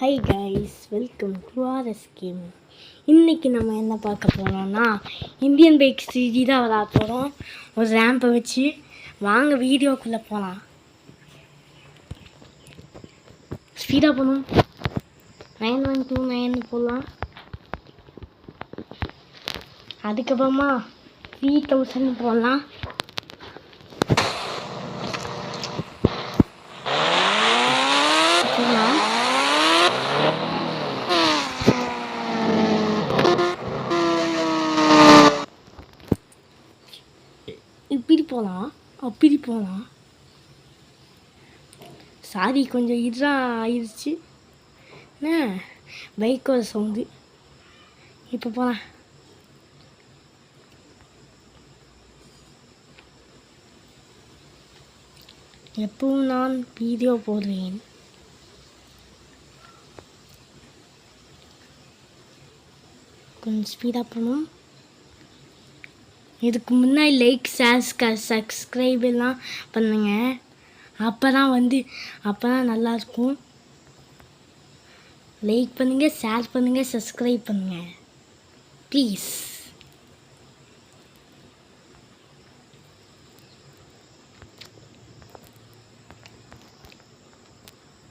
High guys, welcome to RS game. இன்றைக்கி நம்ம என்ன பார்க்க போகிறோம்னா இந்தியன் பைக் சிடி தான் விளாட போகிறோம். ஒரு ரேம்பை வச்சு வாங்க வீடியோக்குள்ளே போகலாம். ஸ்பீடாக போகணும். 9129 போடலாம். அதுக்கப்புறமா 3000 போடலாம். இப்படி போகலாம், அப்படி போகலாம். சாரி, கொஞ்சம் இதாக ஆயிடுச்சு. என்ன பைக்கோட சவுண்டு. இப்போ போகலாம். எப்பவும் நான் வீடியோ போடுவேன். கொஞ்சம் ஸ்பீடாக போகணும். இதுக்கு முன்னாடி லைக், ஷேர், சப்ஸ்கிரைப் எல்லாம் பண்ணுங்க. அப்போ தான் நல்லாயிருக்கும். லைக் பண்ணுங்கள், ஷேர் பண்ணுங்கள், சப்ஸ்கிரைப் பண்ணுங்கள் ப்ளீஸ்.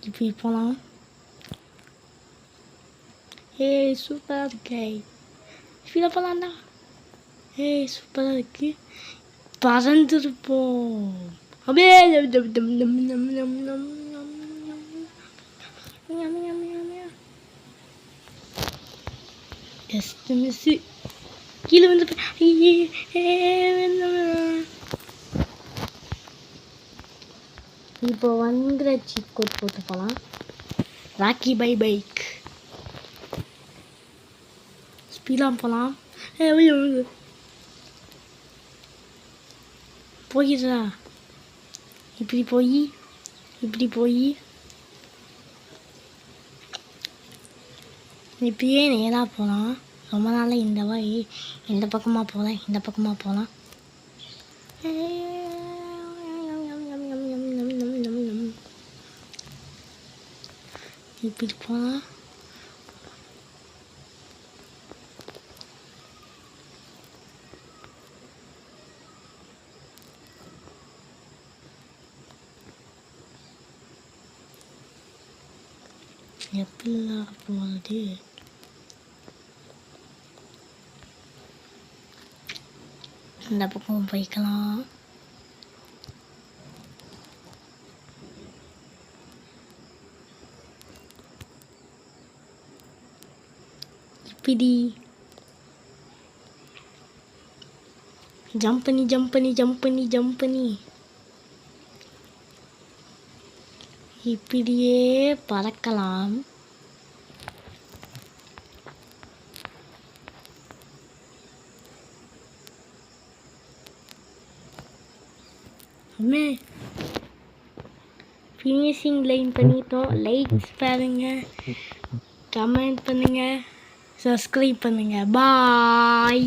இப்படி போகலாம். சூப்பராக இருக்கே. ஸ்பீடாக போகலாம்டா. சூப்பராக இருக்கு. பறந்துருப்போம் அப்படியே. Just miss. கீழே வந்து இப்போ வந்துற சீட் கோட் போட்டு போகலாம். ராக்கி பைக் ஸ்பீடாக போகலாம். போயிடுறா. இப்படி போய் இப்படியே நேராக போகலாம். ரொம்ப நாளாக இந்த பக்கமாக போகலாம். இப்படி போகலாம். எப்படிலாம் போகிறது? இந்த பக்கம் போய்க்கலாம். இப்படி ஜம்ப் பண்ணி இப்படியே பறக்கலாம். ஃபினிஷிங் லைன் பண்ணிட்டோம். லைக்ஸ் பாருங்க, கமெண்ட் பண்ணுங்க, சப்ஸ்கிரைப் பண்ணுங்க. பாய்.